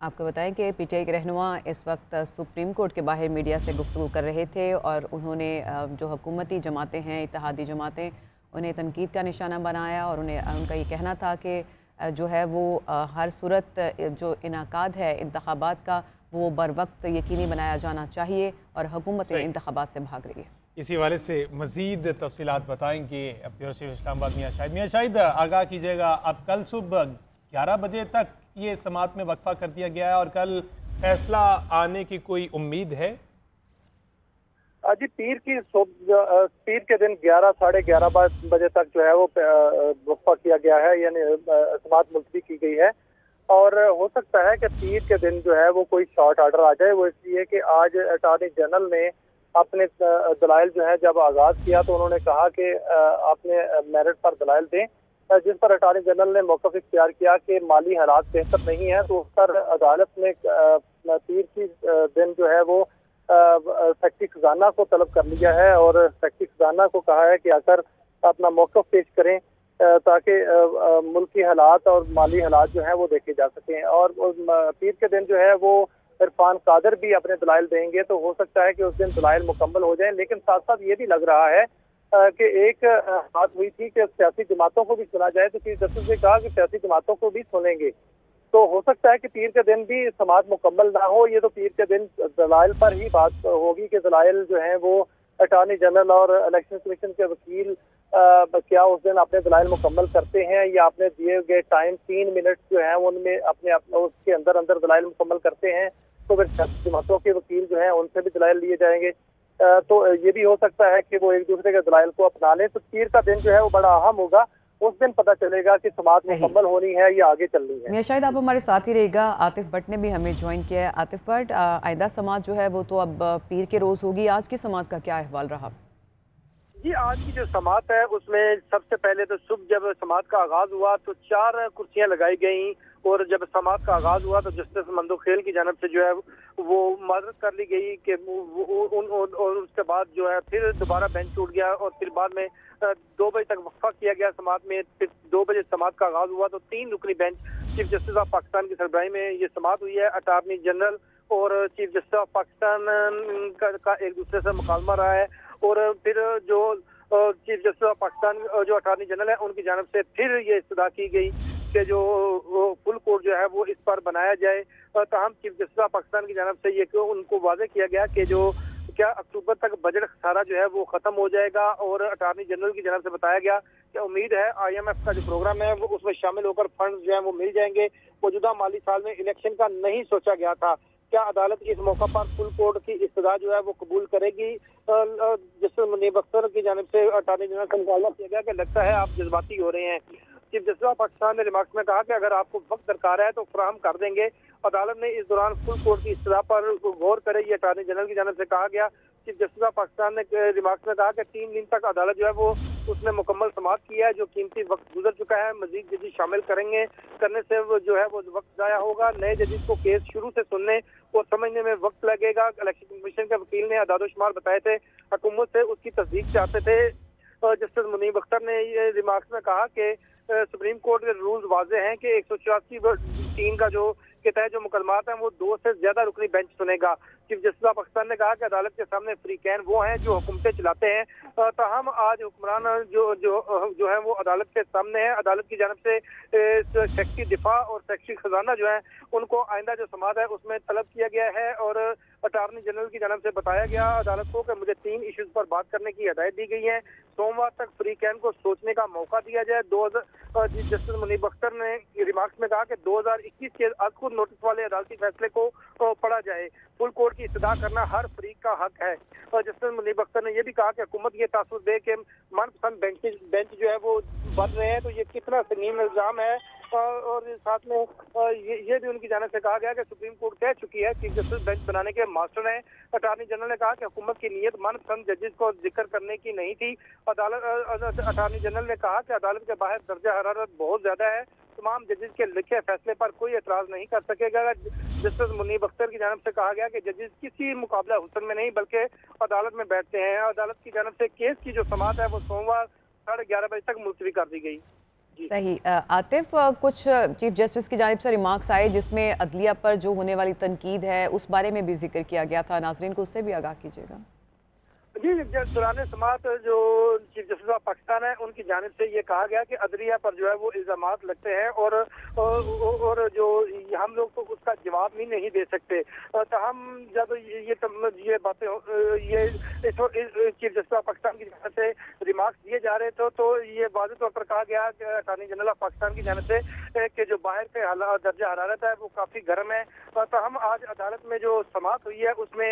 आपको बताएं कि पीटीआई के रहनुमा इस वक्त सुप्रीम कोर्ट के बाहर मीडिया से गुफ्तगू कर रहे थे और उन्होंने जो हुकूमती जमातें हैं, इत्तेहादी जमातें, उन्हें तनकीद का निशाना बनाया और उनका ये कहना था कि जो है वो हर सूरत जो इनाकाद है इंतखाबात का वो बर वक्त यकीनी बनाया जाना चाहिए और हुकूमत इन सही। इंतखाबात से भाग रही है। इसी हवाले से मज़ीद तफसीलात बताएंगे ब्यूरो चीफ इस्लामाबाद मियां शाहिद आगाह कीजिएगा। अब कल सुबह 11 बजे तक ये समात में वक्फा कर दिया गया है और कल फैसला आने की कोई उम्मीद है? जी पीर के दिन 11 साढ़े 11 बजे तक जो है वो वक्फा किया गया है, यानी समात मुलतवी की गई है। और हो सकता है कि पीर के दिन जो है वो कोई शॉर्ट ऑर्डर आ जाए। वो इसलिए कि आज अटॉर्नी जनरल ने अपने दलाइल जो है जब आगाज किया तो उन्होंने कहा कि आपने मेरिट पर दलाइल दें, जिस पर अटॉर्नी जनरल ने मौक़िफ़ इख्तियार किया कि माली हालात बेहतर नहीं है। तो उस पर अदालत ने पीर की दिन जो है वो सेक्रेटरी खजाना को तलब कर लिया है और सेक्रेटरी खजाना को कहा है कि आकर अपना मौक़िफ़ पेश करें ताकि मुल्की हालात और माली हालात जो हैं वो देखे जा सकें। और पीर के दिन जो है वो इरफान कादर भी अपने दलाइल देंगे, तो हो सकता है कि उस दिन दलाइल मुकम्मल हो जाएं। लेकिन साथ साथ ये भी लग रहा है कि एक बात हुई थी कि सियासी जमातों को भी सुना जाए, तो चीफ जस्टिस ने कहा कि सियासी जमातों को भी सुनेंगे। तो हो सकता है कि पीर के दिन भी समात मुकम्मल ना हो। ये तो पीर के दिन दलाइल पर ही बात होगी कि दलाइल जो हैं वो अटॉर्नी जनरल और इलेक्शन कमीशन के वकील क्या उस दिन अपने दलाइल मुकम्मल करते हैं या अपने दिए गए टाइम 3 मिनट जो है उनमें अपने उसके अंदर अंदर दलाइल मुकम्मल करते हैं। तो फिर जमातों के वकील जो हैं उनसे भी दलाइल लिए जाएंगे। तो ये भी हो सकता है कि वो एक दूसरे के दलाइल को अपना लें। तो पीर का दिन जो है वो बड़ा अहम होगा। उस दिन पता चलेगा कि समात सही। मुकम्मल होनी है या आगे चलनी है। मियां शाहिद, आप हमारे साथ ही रहेगा। आतिफ भट्ट ने भी हमें ज्वाइन किया है। आतिफ भट्ट, आइंदा समात जो है वो तो अब पीर के रोज़ होगी। आज की समात का क्या अहवाल रहा? जी आज की जो समात है उसमें सबसे पहले तो सुबह जब समात का आगाज हुआ तो 4 कुर्सियां लगाई गई। और जब समात का आगाज हुआ तो जस्टिस मंदोखेल की जानब से जो है वो मदद कर ली गई कि और उसके बाद जो है फिर दोबारा बेंच टूट गया और फिर बाद में 2 बजे तक वक्फा किया गया समात में। फिर 2 बजे समात का आगाज हुआ तो 3 रुकनी bench chief justice of Pakistan की सरबराही में ये समात हुई है। अटॉर्नी जनरल और चीफ जस्टिस ऑफ पाकिस्तान का एक दूसरे से मुकालमा रहा है। और फिर जो चीफ जस्टिस ऑफ पाकिस्तान जो अटॉर्नी जनरल है उनकी जानब से फिर ये इस्तदा की गई कि जो फुल कोर्ट जो है वो इस पर बनाया जाए। तमाम चीफ जस्टिस ऑफ पाकिस्तान की जानब से ये उनको वाज़ेह किया गया कि जो क्या अक्टूबर तक बजट खसारा जो है वो खत्म हो जाएगा। और अटॉर्नी जनरल की जानब से बताया गया कि उम्मीद है IMF का जो प्रोग्राम है वो उसमें शामिल होकर फंड जो है वो मिल जाएंगे। मौजूदा माली साल में इलेक्शन का नहीं सोचा गया था। क्या अदालत इस मौका पर फुल कोर्ट की इस्तदा जो है वो कबूल करेगी? जस्टिस मुनीब अख्तर की जानब से अटॉर्नी जनरल का मुकाबला किया गया कि लगता है आप जज्बाती हो रहे हैं। चीफ जस्टिस ऑफ पाकिस्तान ने रिमार्क्स में कहा कि अगर आपको वक्त दरकार है तो फराहम कर देंगे। अदालत ने इस दौरान फुल कोर्ट की इस्तदा पर गौर करे, ये अटॉर्नी जनरल की जानब से कहा गया। चीफ जस्टिस ऑफ पाकिस्तान ने रिमार्क्स में कहा कि 3 दिन तक अदालत जो है वो उसने मुकम्मल समाप्त किया है। जो कीमती वक्त गुजर चुका है मजीद जजेस शामिल करने से वो जो है वो वक्त जाया होगा। नए जजेस को केस शुरू से सुनने और समझने में वक्त लगेगा। इलेक्शन कमीशन के वकील ने अदाद-ओ-शुमार बताए थे, हुकूमत से उसकी तस्दीक चाहते थे। जस्टिस मुनीब अख्तर ने ये रिमार्क्स में कहा कि सुप्रीम कोर्ट के रूल्स वाजे हैं कि 184(3) का जो के तहत जो मुकदमात हैं वो 2 से ज्यादा रुकनी बेंच सुनेगा। चीफ जस्टिस ऑफ पाकिस्तान ने कहा कि अदालत के सामने फ्री कैन वो हैं जो हुकूमतें चलाते हैं। ताहम आज हुक्मरान जो जो जो है वो अदालत के सामने है। अदालत की जानब से सेक्रेटरी दिफा और सेक्रेटरी खजाना जो है उनको आइंदा जो समात है उसमें तलब किया गया है। और अटॉर्नी जनरल की जानब से बताया गया अदालत को कि मुझे 3 इश्यूज पर बात करने की हिदायत दी गई है। सोमवार तक फ्री कैन को सोचने का मौका दिया जाए। जस्टिस मुनीब अख्तर ने रिमार्क्स में कहा कि 2021 के अदखुद नोटिस वाले अदालती फैसले को पढ़ा जाए। फुल कोर्ट की इस्तदा करना हर फरीक का हक है। और जस्टिस मुनीब अख्तर ने यह भी कहा कि हुकूमत ये तासुर दे कि मनपसंद बेंच जो है वो बन रहे हैं, तो ये कितना संगीन इल्जाम है। और साथ में ये भी उनकी जानब से कहा गया कि सुप्रीम कोर्ट कह चुकी है चीफ जस्टिस बेंच बनाने के मास्टर हैं। अटॉर्नी जनरल ने कहा कि हुकूमत की नीयत मनपसंद जजेस को जिक्र करने की नहीं थी। अटॉर्नी जनरल ने कहा कि अदालत के बाहर दर्जा हरारत बहुत ज्यादा है, तमाम जजेस के लिखे फैसले पर कोई एतराज नहीं कर सकेगा। जस्टिस मुनीब अख्तर की जानब से कहा गया कि जजेस किसी मुकाबला हुसन में नहीं बल्कि अदालत में बैठते हैं। अदालत की जानब से केस की जो समात है वो सोमवार 11:30 बजे तक मुलतवी कर दी गई। सही आतिफ, कुछ चीफ जस्टिस की जानिब से रिमार्क्स आए जिसमें अदलिया पर जो होने वाली तनकीद है उस बारे में भी जिक्र किया गया था, नाजरीन को उससे भी आगाह कीजिएगा। जी, दौरान समात जो चीफ जस्टिस ऑफ पाकिस्तान है उनकी जानिब से ये कहा गया कि अदलिया पर जो है वो इल्जामात लगते हैं और जो हम लोग तो उसका जवाब भी नहीं दे सकते। तो हम जब ये बातें ये चीफ जस्टिस ऑफ पाकिस्तान की जानिब से रिमार्क्स दिए जा रहे थे तो ये वाज़ेह तौर पर कहा गया कि अटॉर्नी जनरल ऑफ पाकिस्तान की जानिब से कि जो बाहर के दर्जा हरारत है वो काफ़ी गर्म है। तो हम आज अदालत में जो समात हुई है उसमें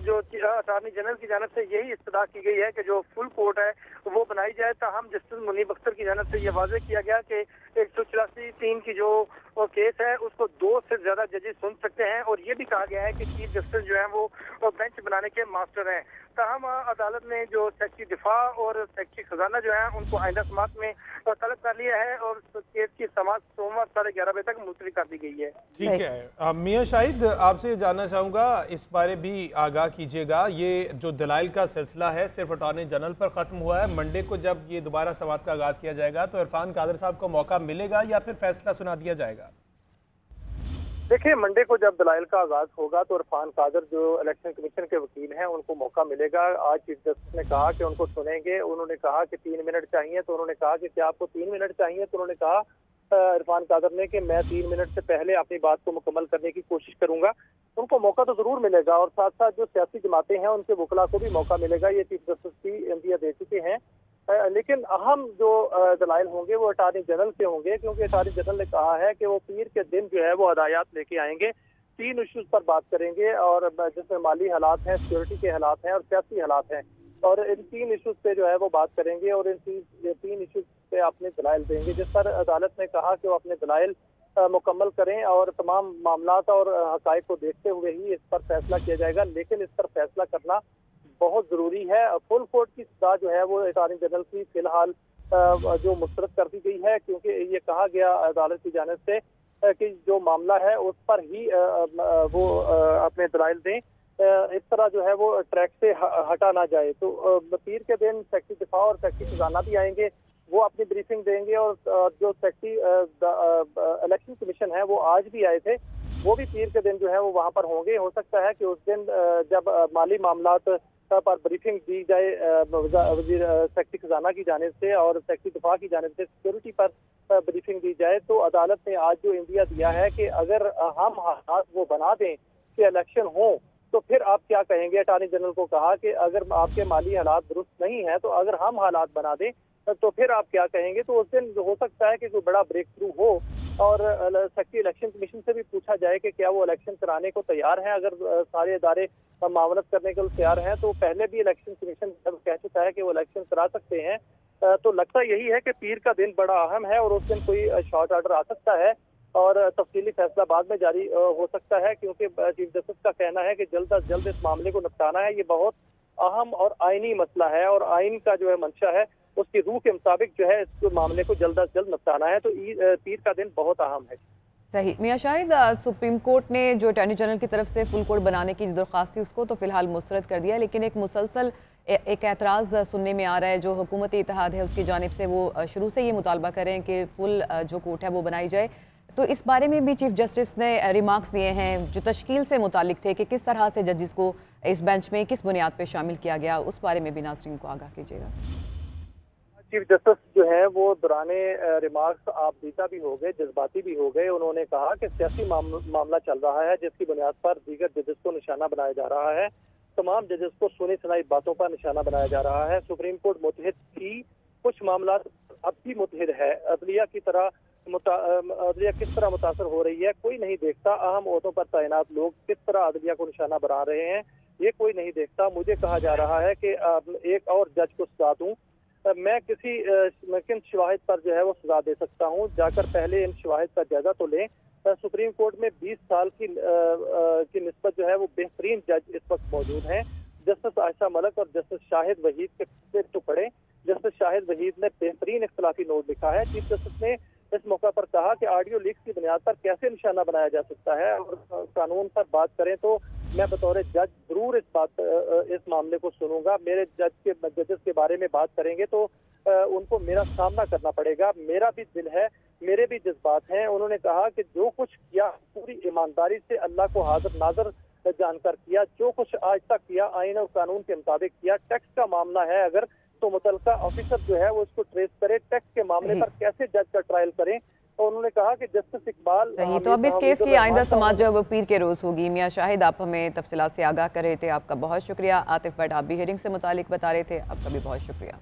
जो अटॉर्नी जनरल की जानिब से यही इस्तदा की गई है कि जो फुल कोर्ट है वो बनाई जाए। तो हम जस्टिस मुनीब अख्तर की जानिब से ये वाज़ेह किया गया कि 184(3) की जो केस है उसको 2 से ज्यादा जजेस सुन सकते हैं और ये भी कहा गया है कि चीफ जस्टिस जो है वो बेंच बनाने के मास्टर हैं। तो हम अदालत ने जो सेक्रेटरी दिफा और सेक्रेटरी खजाना जो है उनको आइंदा समात में तलब कर लिया है और केस की समात सोमवार 11:30 बजे तक मुलतवी कर दी गई है। ठीक है मियां शाहिद, आपसे जानना चाहूँगा इस बारे भी आगाह कीजिएगा, ये जो दलाइल का सिलसिला है सिर्फ अटॉर्नी जनरल पर ख़त्म हुआ है? मंडे को जब ये दोबारा समात का आगाज़ किया जाएगा तो इरफान कादर साहब को मौका मिलेगा या फिर फैसला सुना दिया जाएगा? देखिए, मंडे को जब दलाइल का आगाज होगा तो इरफान कादर जो इलेक्शन कमीशन के वकील हैं उनको मौका मिलेगा। आज चीफ जस्टिस ने कहा कि उनको सुनेंगे। उन्होंने कहा कि 3 मिनट चाहिए तो उन्होंने कहा कि क्या आपको 3 मिनट चाहिए? तो उन्होंने कहा इरफान कादर ने कि मैं 3 मिनट से पहले अपनी बात को मुकम्मल करने की कोशिश करूंगा। उनको मौका तो जरूर मिलेगा और साथ साथ जो सियासी जमातें हैं उनके वकला को भी मौका मिलेगा। ये चीफ जस्टिस की इंदिया दे चुके हैं। लेकिन अहम जो दलाइल होंगे वो अटॉर्नी जनरल के होंगे, क्योंकि अटॉर्नी जनरल ने कहा है कि वो पीर के दिन जो है वो हदायत लेके आएंगे। 3 इश्यूज पर बात करेंगे और जिसमें माली हालात हैं, सिक्योरिटी के हालात हैं और सियासी हालात हैं, और इन 3 इश्यूज पे जो है वो बात करेंगे और इन 3 इश्यूज पे अपने दलाइल देंगे, जिस पर अदालत ने कहा कि वो अपने दलाइल मुकम्मल करें और तमाम मामलात और हकायक को देखते हुए ही इस पर फैसला किया जाएगा। लेकिन इस पर फैसला करना बहुत जरूरी है। फुल कोर्ट की सजा जो है वो अटॉर्नी जनरल की फिलहाल जो मुस्तरद कर दी गई है, क्योंकि ये कहा गया अदालत की जानिब से कि जो मामला है उस पर ही वो अपने दलाइल दें, इस तरह जो है वो ट्रैक से हटा ना जाए। तो पीर के दिन सेक्रेटरी दिफा और सेक्रेटरी खजाना भी आएंगे, वो अपनी ब्रीफिंग देंगे और जो सेक्रेटरी इलेक्शन कमीशन है वो आज भी आए थे, वो भी पीर के दिन जो है वो वहाँ पर होंगे। हो सकता है कि उस दिन जब माली मामलात पर ब्रीफिंग दी जाए वजीर सेक्रेटरी खजाना की जानिब से और सेक्रेटरी दिफा की जानिब से सिक्योरिटी पर ब्रीफिंग दी जाए, तो अदालत ने आज जो इंदिया दिया है कि अगर हम हालात वो बना दें कि इलेक्शन हो तो फिर आप क्या कहेंगे। अटॉर्नी जनरल को कहा कि अगर आपके माली हालात दुरुस्त नहीं है तो अगर हम हालात बना दें तो फिर आप क्या कहेंगे। तो उस दिन हो सकता है कि कोई बड़ा ब्रेक थ्रू हो और सेक्रेटरी इलेक्शन कमीशन से भी पूछा जाए कि क्या वो इलेक्शन कराने को तैयार हैं। अगर सारे इदारे मामलत करने के लिए तैयार हैं तो पहले भी इलेक्शन कमीशन जब कह चुका है कि वो इलेक्शन करा सकते हैं, तो लगता यही है कि पीर का दिन बड़ा अहम है और उस दिन कोई शॉर्ट ऑर्डर आ सकता है और तफसीली फैसला बाद में जारी हो सकता है, क्योंकि चीफ जस्टिस का कहना है कि जल्द अज जल्द इस मामले को निपटाना है। ये बहुत अहम और आईनी मसला है और आइन का जो है मंशा है उसकी रूह के मुताबिक जो है इस मामले को जल्द अज जल्द निपटाना है। तो पीर का दिन बहुत अहम है। सही मियां शाहिद, सुप्रीम कोर्ट ने जो अटॉर्नी जनरल की तरफ से फुल कोर्ट बनाने की दरख्वास्त थी उसको तो फिलहाल मुस्तरद कर दिया, लेकिन एक मुसलसल एक एतराज़ सुनने में आ रहा है जो हुकूमती इत्तेहाद है उसकी जानिब से, वो शुरू से ये मुतालबा करें कि फुल जो कोर्ट है वो बनाई जाए। तो इस बारे में भी चीफ जस्टिस ने रिमार्क्स दिए हैं जो तश्कील से मुतालिक थे कि किस तरह से जजेस को इस बेंच में किस बुनियाद पर शामिल किया गया, उस बारे में भी नाज़रीन को आगाह कीजिएगा। चीफ जस्टिस जो है वो दौराने रिमार्क्स आपदीदा भी हो गए, जज्बाती भी हो गए। उन्होंने कहा कि सियासी मामला चल रहा है जिसकी बुनियाद पर दीगर जजेस को निशाना बनाया जा रहा है। तमाम जजेस को सुनी सुनाई बातों पर निशाना बनाया जा रहा है। सुप्रीम कोर्ट मुतहद थी, कुछ मामला अब भी मुतहद है। अदलिया की तरह अदलिया किस तरह मुतासर हो रही है कोई नहीं देखता। अहम ओहदों पर तैनात लोग किस तरह अदलिया को निशाना बना रहे हैं ये कोई नहीं देखता। मुझे कहा जा रहा है कि एक और जज को सजा दूं, मैं किन शवाहिद पर जो है वो सजा दे सकता हूं, जाकर पहले इन शवाहिद का जायजा तो लें। सुप्रीम कोर्ट में 20 साल की निस्बत जो है वो बेहतरीन जज इस वक्त मौजूद हैं। जस्टिस आयशा मलिक और जस्टिस शाहिद वहीद के तो पढ़े। जस्टिस शाहिद वहीद ने बेहतरीन इख्तलाफी नोट लिखा है। चीफ जस्टिस ने इस मौका पर कहा कि ऑडियो लीक्स की बुनियाद पर कैसे निशाना बनाया जा सकता है, और कानून पर बात करें तो मैं बतौर जज जरूर इस मामले को सुनूंगा। मेरे जजेस के बारे में बात करेंगे तो उनको मेरा सामना करना पड़ेगा, मेरा भी दिल है, मेरे भी जज्बात हैं। उन्होंने कहा कि जो कुछ किया पूरी ईमानदारी से अल्लाह को हाजिर नाजर जानकर किया, जो कुछ आज तक किया आईन और कानून के मुताबिक किया। टैक्स का मामला है अगर तो मुतलका ऑफिसर जो है वो इसको ट्रेस करे, टैक्स के मामले पर कैसे जज का ट्रायल करें। और उन्होंने कहा कि जस्टिस इकबाल सही, तो अब इस केस की आइंदा समाअत जो है वो पीर के रोज़ होगी। मियां शाहिद, आप हमें तफसीलात से आगाह कर रहे थे, आपका बहुत शुक्रिया। आतिफ भट्ट, आप भी हियरिंग से मुतालिक बता रहे थे, आपका भी बहुत शुक्रिया।